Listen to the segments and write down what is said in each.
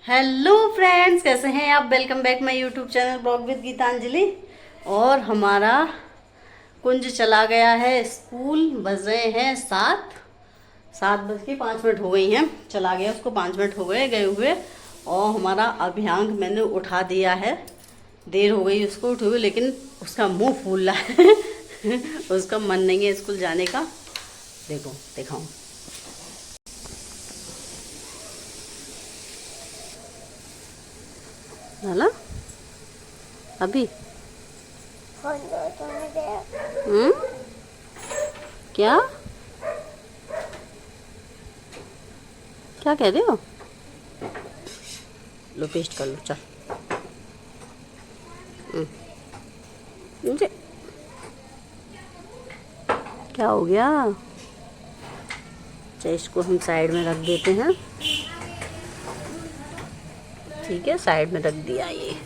Hello friends, कैसे हैं आप। Welcome back my YouTube channel blog with Geetanjali. और हमारा कुंज चला गया है स्कूल। बज रहे हैं 7:05 हो गई हैं। चला गया, उसको 5 मिनट हो गए हुए। और हमारा अभियांक मैंने उठा दिया है। देर हो गई उसको उठे हुए, लेकिन उसका मुंह फूल रहा है उसका मन नहीं है स्कूल जाने का। देखो दिखाऊं। ना अभी क्या क्या कह रहे हो। लो पेस्ट कर लो, चल। मुझे क्या हो गया। चल इसको हम साइड में रख देते हैं। ठीक है, साइड में रख दिया ये।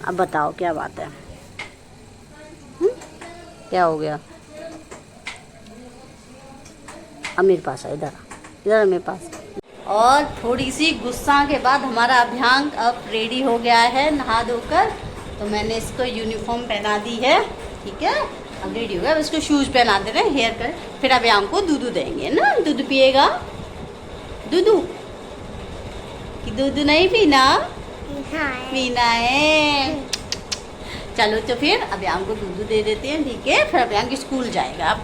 अब बताओ क्या बात है। क्या हो गया। अब मेरे पास है, इधर इधर मेरे पास। और थोड़ी सी गुस्सा के बाद हमारा अभियांक अब रेडी हो गया है नहा धोकर। तो मैंने इसको यूनिफॉर्म पहना दी है। ठीक है, अब रेडी हो गया। अब इसको शूज पहना दे रहे हैं, हेयर कर। फिर अभियांक को दूध देंगे ना। दूध पिएगा। दूध कि दूध नहीं पीना। पीना है। चलो तो फिर अभियांक को दूध दे देते हैं। ठीक है, फिर अभियांक स्कूल जाएगा।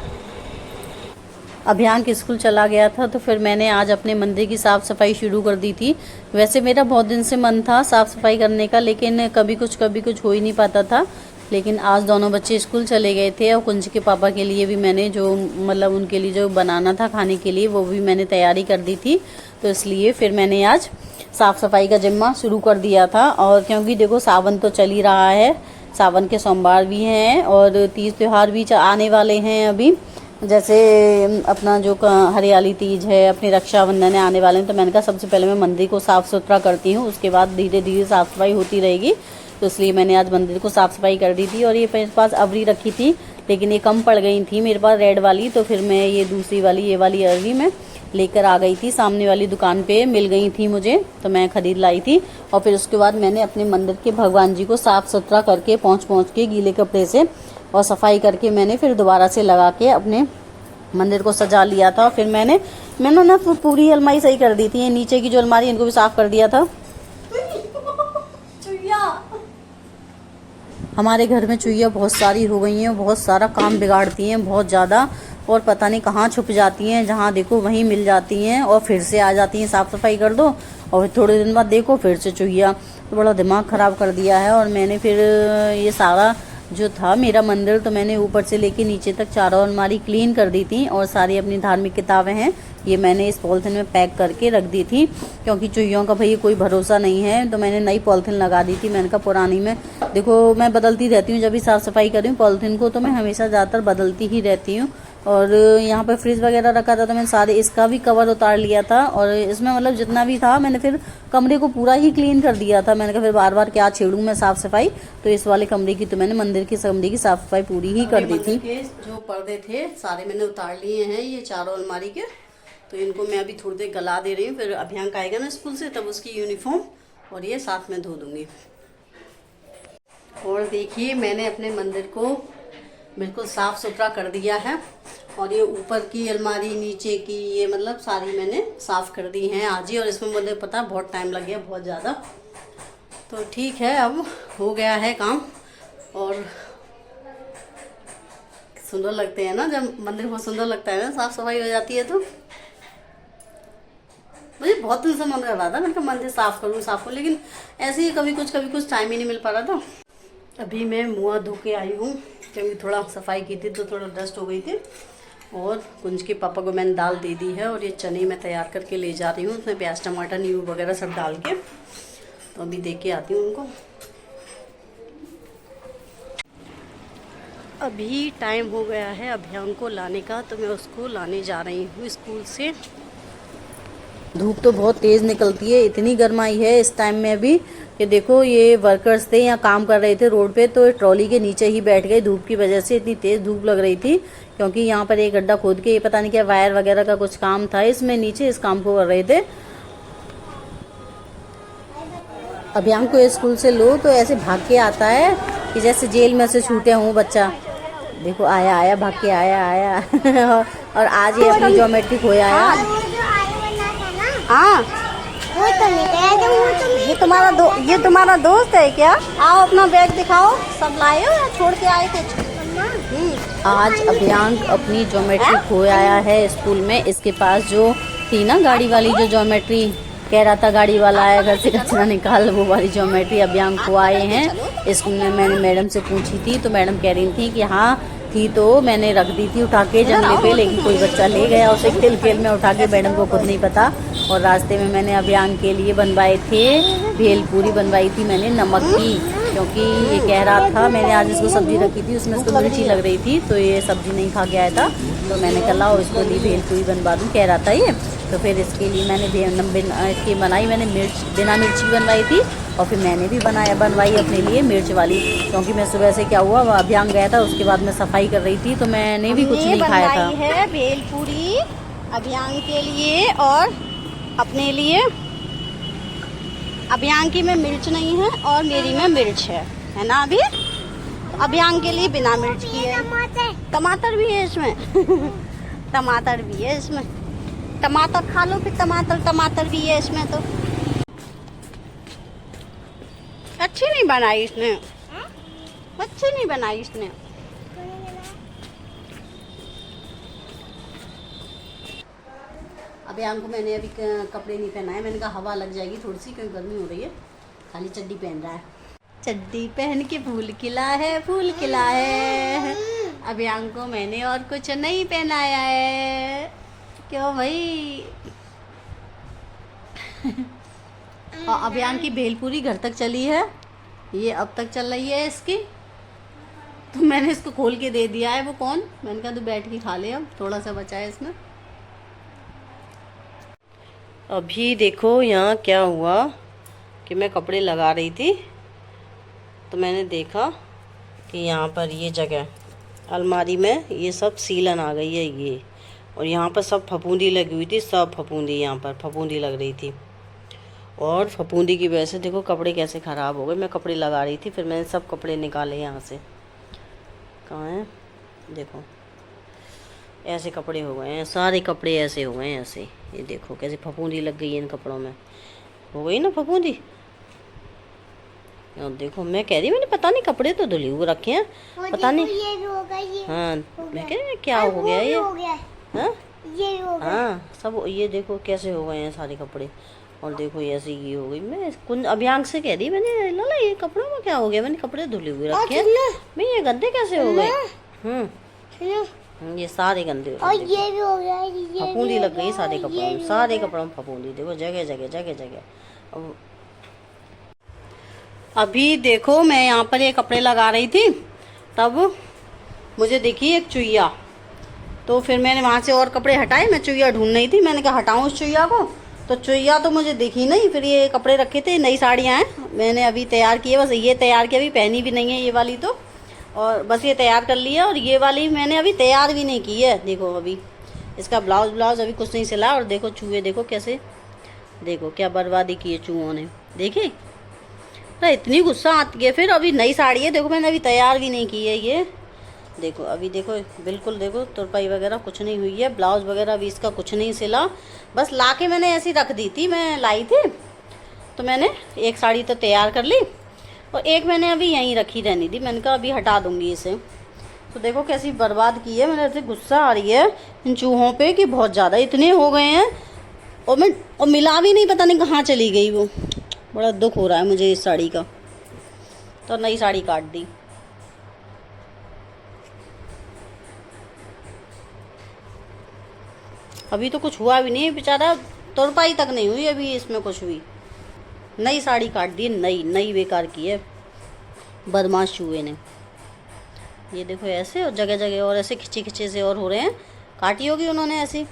अभियांक स्कूल चला गया था तो फिर मैंने आज अपने मंदिर की साफ़ सफाई शुरू कर दी थी। वैसे मेरा बहुत दिन से मन था साफ़ सफाई करने का, लेकिन कभी कुछ हो ही नहीं पाता था। लेकिन आज दोनों बच्चे स्कूल चले गए थे और कुंज के पापा के लिए भी मैंने जो मतलब उनके लिए जो बनाना था खाने के लिए वो भी मैंने तैयारी कर दी थी। तो इसलिए फिर मैंने आज साफ़ सफाई का जिम्मा शुरू कर दिया था। और क्योंकि देखो सावन तो चल ही रहा है, सावन के सोमवार भी हैं और तीज त्यौहार भी आने वाले हैं अभी। जैसे अपना जो हरियाली तीज है, अपनी रक्षाबंधन है आने वाले हैं। तो मैंने कहा सबसे पहले मैं मंदिर को साफ़ सुथरा करती हूँ, उसके बाद धीरे धीरे साफ़ सफाई होती रहेगी। तो इसलिए मैंने आज मंदिर को साफ़ सफाई कर दी थी। और ये मेरे पास अबरी रखी थी, लेकिन ये कम पड़ गई थी मेरे पास रेड वाली। तो फिर मैं ये दूसरी वाली, ये वाली अबरी मैं लेकर आ गई थी। सामने वाली दुकान पे मिल गई थी मुझे, तो मैं खरीद लाई थी। और फिर उसके बाद मैंने अपने मंदिर के भगवान जी को साफ़ सुथरा करके पहुँच के गीले कपड़े से और सफाई करके मैंने फिर दोबारा से लगा के अपने मंदिर को सजा लिया था। फिर मैंने ना पूरी अलमारी सही कर दी थी। नीचे की जो अलमारी इनको भी साफ कर दिया था। हमारे घर में चुईया बहुत सारी हो गई हैं, बहुत सारा काम बिगाड़ती हैं बहुत ज़्यादा। और पता नहीं कहाँ छुप जाती हैं, जहाँ देखो वहीं मिल जाती हैं और फिर से आ जाती हैं। साफ़ सफाई कर दो और फिर थोड़े दिन बाद देखो फिर से चुईया। तो बड़ा दिमाग ख़राब कर दिया है। और मैंने फिर ये सारा जो था मेरा मंदिर, तो मैंने ऊपर से लेके नीचे तक चारों अलमारी क्लीन कर दी थी। और सारी अपनी धार्मिक किताबें हैं ये मैंने इस पॉलिथीन में पैक करके रख दी थी, क्योंकि चुईयों का भाई कोई भरोसा नहीं है। तो मैंने नई पॉलिथीन लगा दी थी। मैंने कहा पुरानी में देखो मैं बदलती रहती हूँ, जब भी साफ़ सफाई कर रही हूँ पॉलिथीन को तो मैं हमेशा ज़्यादातर बदलती ही रहती हूँ। और यहाँ पर फ्रिज वगैरह रखा था तो मैंने सारे इसका भी कवर उतार लिया था। और इसमें मतलब जितना भी था मैंने फिर कमरे को पूरा ही क्लीन कर दिया था। मैंने कहा फिर बार बार क्या छेड़ूँ मैं साफ़ सफाई। तो इस वाले कमरे की तो मैंने मंदिर के कमरे की साफ़ सफाई पूरी ही कर दी थी। जो पर्दे थे सारे मैंने उतार लिए हैं, ये चारों अलमारी के। तो इनको मैं अभी थोड़ी देर गला दे रही हूँ, फिर अभियांक आएगा ना स्कूल से तब उसकी यूनिफॉर्म और ये साथ में धो दूँगी। और देखिए मैंने अपने मंदिर को बिल्कुल साफ़ सुथरा कर दिया है। और ये ऊपर की अलमारी, नीचे की, ये मतलब सारी मैंने साफ़ कर दी हैं आज ही। और इसमें मुझे पता बहुत टाइम लग गया, बहुत ज़्यादा। तो ठीक है, अब हो गया है काम। और सुंदर लगते हैं ना, जब मंदिर बहुत सुंदर लगता है ना साफ़ सफाई हो जाती है। तो मुझे बहुत दिन से मन कर रहा था मैं मंदिर साफ़ करूँ, लेकिन ऐसे ही कभी कुछ टाइम ही नहीं मिल पा रहा था। अभी मैं मुँह धो के आई हूँ, क्योंकि थोड़ा सफाई की थी तो थोड़ा डस्ट हो गई थी। और कुंज के पापा को मैंने दाल दे दी है और ये चने मैं तैयार करके ले जा रही हूँ, उसमें प्याज टमाटर नींबू वगैरह सब डाल के। तो अभी दे के आती हूँ उनको। अभी टाइम हो गया है अभियांक को लाने का, तो मैं उसको लाने जा रही हूँ स्कूल से। धूप तो बहुत तेज़ निकलती है, इतनी गर्माई है इस टाइम में अभी कि देखो ये वर्कर्स थे यहाँ काम कर रहे थे रोड पे, तो ट्रॉली के नीचे ही बैठ गए धूप की वजह से। इतनी तेज़ धूप लग रही थी, क्योंकि यहाँ पर एक गड्ढा खोद के ये पता नहीं क्या वायर वगैरह का कुछ काम था इसमें, नीचे इस काम को कर रहे थे। अभियान को स्कूल से लो तो ऐसे भाग के आता है कि जैसे जेल में से छूटे हों बच्चा। देखो आया आया भाग के आया और आज ये अपनी ज्योमेट्री खोया आया। हाँ ये तुम्हारा दोस्त है क्या? आओ अपना बैग दिखाओ, सब लाए हो या छोड़ के आए थे? आज अभियांक अपनी ज्योमेट्री खो आया है स्कूल में। इसके पास जो थी ना गाड़ी वाली जो ज्योमेट्री, कह रहा था गाड़ी वाला आया घर से कचरा निकाल, वो वाली ज्योमेट्री अभियांक को आए हैं स्कूल में। मैंने मैडम से पूछी थी तो मैडम कह रही थी कि हाँ थी, तो मैंने रख दी थी उठा के जंगले पे, लेकिन कोई बच्चा ले गया उसे खेल खेल में उठा के, मैडम को खुद नहीं पता। और रास्ते में मैंने अभियांक के लिए बनवाए थे भेल पूरी बनवाई थी मैंने नमक की, क्योंकि ये कह रहा था, मैंने आज इसको सब्जी रखी थी उसमें इसको मिर्ची लग रही थी तो ये सब्जी नहीं खा के आया था, तो मैंने कहा लाओ इसको लिए भेल पूरी बनवा दूँ, कह रहा था ये। तो फिर इसके लिए मैंने इसकी बनाई, मैंने बिना मिर्ची बनवाई थी और फिर मैंने भी बनवाई अपने लिए मिर्च वाली, क्योंकि मैं सुबह से क्या हुआ अभियांक गया था, उसके बाद मैं सफाई कर रही थी तो मैंने भी कुछ नहीं खाया था। है भेल पूरी अभियांक के लिए और अपने लिए। अभियांक की में मिर्च नहीं है और मेरी में मिर्च है ना अभी? अभियांक के लिए बिना मिर्च की है। टमाटर भी है इसमें टमाटर भी है इसमें, टमाटर खा लो फिर। टमाटर भी है इसमें। तो अच्छी नहीं बनाई इसने, अच्छी नहीं बनाई इसने। अभियांक को मैंने अभी कपड़े नहीं पहनाए, मैंने कहा हवा लग जाएगी थोड़ी सी क्योंकि गर्मी हो रही है, खाली चड्डी पहन रहा है। चड्डी पहन के फूल खिला है। अभियांक को मैंने और कुछ नहीं पहनाया है, क्यों भाई? और अभियांक की भेलपूरी घर तक चली है, ये अब तक चल रही है इसकी, तो मैंने इसको खोल के दे दिया है। वो कौन? मैंने कहा तू बैठ के खा ले, अब थोड़ा सा बचा है इसमें। अभी देखो यहाँ क्या हुआ कि मैं कपड़े लगा रही थी तो मैंने देखा कि यहाँ पर ये जगह अलमारी में ये सब सीलन आ गई है ये, और यहाँ पर सब फफूंदी लगी हुई थी, सब फफूंदी यहाँ पर फफूंदी लग रही थी, और फफूंदी की वजह से देखो कपड़े कैसे ख़राब हो गए। मैं कपड़े लगा रही थी, फिर मैंने सब कपड़े निकाले यहाँ से। कहाँ हैं? देखो ऐसे कपड़े हो गए हैं, सारे कपड़े ऐसे हो गए हैं ऐसे। ये देखो कैसे फफूंदी लग गई है इन कपड़ों में, हो गई ना फफूंदी। और देखो मैं कह रही मैंने पता नहीं कपड़े तो धुले हुए रखे हैं, पता नहीं। ये भी हो गई, हाँ मैं कह रही क्या हो गया ये, हाँ ये हो गया, हाँ सब ये देखो कैसे हो गए हैं सारे कपड़े। और देखो ऐसे ये हो गई। मैं कुछ अभियांक से कह रही मैंने लाला ये कपड़ों में क्या हो गया, मैंने कपड़े धुले हुए रखे हैं, मैं ये गंदे कैसे हो गए? ये सारे गंदे हो गए, ये भी हो गया, फफूंदी लग गई सारे कपड़ों में, सारे कपड़ों में फफूंदी देखो जगह जगह। अभी देखो मैं यहाँ पर ये कपड़े लगा रही थी, तब मुझे देखी एक चुईया, तो फिर मैंने वहाँ से और कपड़े हटाए। मैं चुईया ढूंढ रही थी, मैंने कहा हटाऊँ उस चुईया को, तो चुईया तो मुझे दिखी नहीं। फिर ये कपड़े रखे थे, नई साड़ियाँ हैं, मैंने अभी तैयार किए, बस ये तैयार किया, अभी पहनी भी नहीं है ये वाली तो, और बस ये तैयार कर लिया। और ये वाली मैंने अभी तैयार भी नहीं की है। देखो अभी इसका ब्लाउज अभी कुछ नहीं सिला, और देखो चूहे देखो कैसे, देखो क्या बर्बादी की है चूहों ने, देखे ना, इतनी गुस्सा आती है। फिर अभी नई साड़ी है, देखो मैंने अभी तैयार भी नहीं की है ये, देखो अभी देखो बिल्कुल देखो तुरपाई वगैरह कुछ नहीं हुई है, ब्लाउज वगैरह अभी इसका कुछ नहीं सिला, बस ला के मैंने ऐसी रख दी थी, मैं लाई थी तो मैंने एक साड़ी तो तैयार कर ली और एक मैंने अभी यहीं रखी रहनी थी, मैंने कहा अभी हटा दूंगी इसे। तो देखो कैसी बर्बाद की है, मैंने ऐसे गुस्सा आ रही है इन चूहों पे कि बहुत ज़्यादा इतने हो गए हैं, और मिला भी नहीं, पता नहीं कहाँ चली गई वो। बड़ा दुख हो रहा है मुझे इस साड़ी का, तो नई साड़ी काट दी। अभी तो कुछ हुआ भी नहीं है, बेचारा तुरपाई तक नहीं हुई अभी इसमें कुछ भी, नई साड़ी काट दी, नई बेकार की है बदमाश चूहे ने। ये देखो ऐसे, और जगह जगह और ऐसे खिंचे खिंचे से और हो रहे हैं, काटी होगी उन्होंने ऐसी।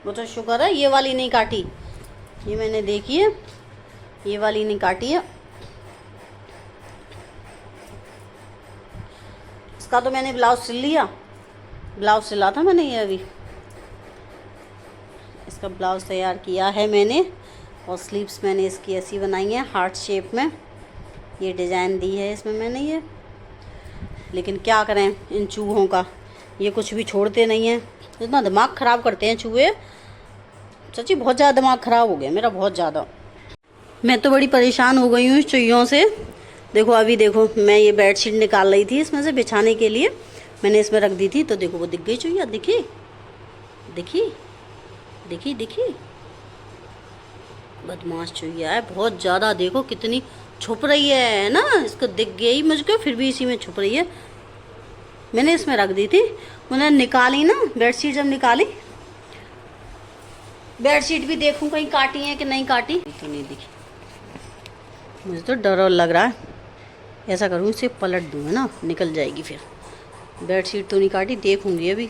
वो तो शुक्र है ये वाली नहीं काटी, ये मैंने देखी है, ये वाली नहीं काटी है। इसका तो मैंने ब्लाउज सिल लिया, ब्लाउज सिला था मैंने ये अभी, इसका ब्लाउज तैयार किया है मैंने। और स्लीव्स मैंने इसकी ऐसी बनाई है हार्ट शेप में, ये डिज़ाइन दी है इसमें मैंने ये। लेकिन क्या करें इन चूहों का, ये कुछ भी छोड़ते नहीं हैं, इतना दिमाग ख़राब करते हैं चूहे। सच्ची बहुत ज़्यादा दिमाग ख़राब हो गया मेरा, बहुत ज़्यादा। मैं तो बड़ी परेशान हो गई हूँ इस चूहियों से। देखो अभी देखो, मैं ये बेडशीट निकाल रही थी इसमें से बिछाने के लिए, मैंने इसमें रख दी थी, तो देखो वो दिख गई चूहिया, दिखी दिखी दिखी दिखी। बदमाश चूहिया है बहुत ज़्यादा, देखो कितनी छुप रही है ना, इसको दिख गई मुझको फिर भी इसी में छुप रही है। मैंने इसमें रख दी थी, मैंने निकाली ना बेडशीट, जब निकाली बेडशीट भी देखूं कहीं काटी है कि नहीं काटी, तो नहीं दिखी। मुझे तो डर लग रहा है, ऐसा करूँ इसे पलट दूँ है ना, निकल जाएगी फिर। बेडशीट तो नहीं काटी, देखूंगी अभी।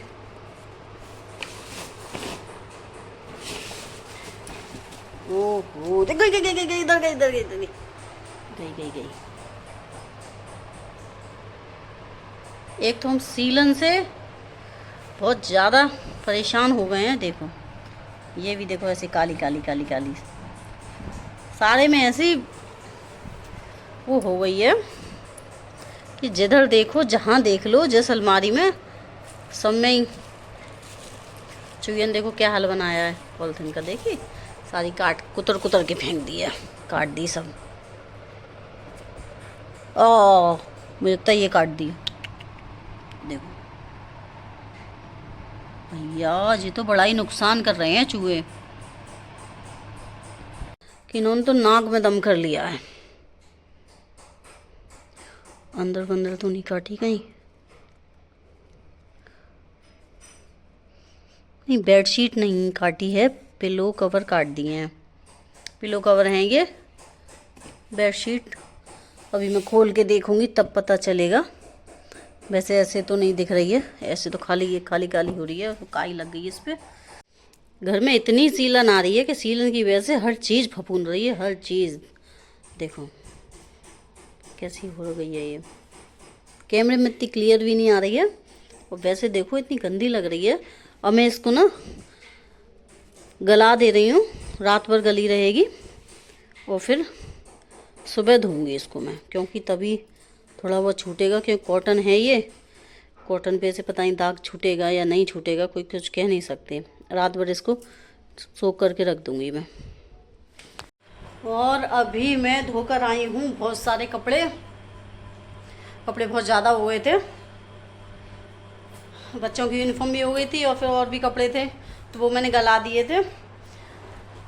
ओहो, देख गई गई गई गई इधर गई इधर गई इधर गई गई गई गई। एक तो हम सीलन से बहुत ज़्यादा परेशान हो गए हैं। देखो ये भी देखो ऐसे काली काली काली काली, सारे में ऐसी वो हो गई है कि जिधर देखो जहाँ देख लो, जिस अलमारी में सब में ही चुहिया ने देखो क्या हाल बनाया है पॉलिथीन का। देखिए सारी काट कुतर कुतर के फेंक दी है, काट दी सब। ओ मुझे लगता है ये काट दी, देखो भैया ये तो बड़ा ही नुकसान कर रहे हैं चूहे, कि इन्होंने तो नाक में दम कर लिया है। अंदर बंदर तो नहीं काटी कहीं? नहीं बेडशीट नहीं काटी है, पिलो कवर काट दिए हैं। पिलो कवर हैं ये, बेडशीट अभी मैं खोल के देखूंगी तब पता चलेगा। वैसे ऐसे तो नहीं दिख रही है, ऐसे तो खाली ये काली काली हो रही है, काई लग गई इस पर। घर में इतनी सीलन आ रही है कि सीलन की वजह से हर चीज़ फफूंद रही है, हर चीज़। देखो कैसी हो गई है ये, कैमरे में इतनी क्लियर भी नहीं आ रही है, और वैसे देखो इतनी गंदी लग रही है। और मैं इसको ना गला दे रही हूँ, रात भर गली रहेगी और फिर सुबह धोऊंगी इसको मैं, क्योंकि तभी थोड़ा बहुत छूटेगा। क्योंकि कॉटन है ये, कॉटन पे से पता नहीं दाग छूटेगा या नहीं छूटेगा, कोई कुछ कह नहीं सकते। रात भर इसको सोख करके रख दूंगी मैं। और अभी मैं धोकर आई हूँ बहुत सारे कपड़े बहुत ज़्यादा हो गए थे, बच्चों की यूनिफॉर्म भी हो गई थी और फिर और भी कपड़े थे, तो वो मैंने गला दिए थे।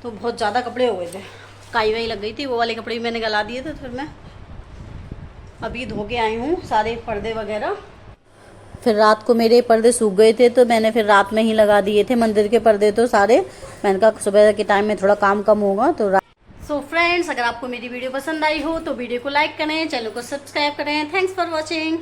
तो बहुत ज़्यादा कपड़े हो गए थे, काई वाई लग गई थी, वो वाले कपड़े भी मैंने गला दिए थे। फिर मैं अभी धो के आई हूँ सारे पर्दे वगैरह। फिर रात को मेरे पर्दे सूख गए थे, तो मैंने फिर रात में ही लगा दिए थे मंदिर के पर्दे तो सारे। मैंने कहा सुबह के टाइम में थोड़ा काम कम होगा तो सो फ्रेंड्स, अगर आपको मेरी वीडियो पसंद आई हो तो वीडियो को लाइक करें, चैनल को सब्सक्राइब करें। Thanks for watching.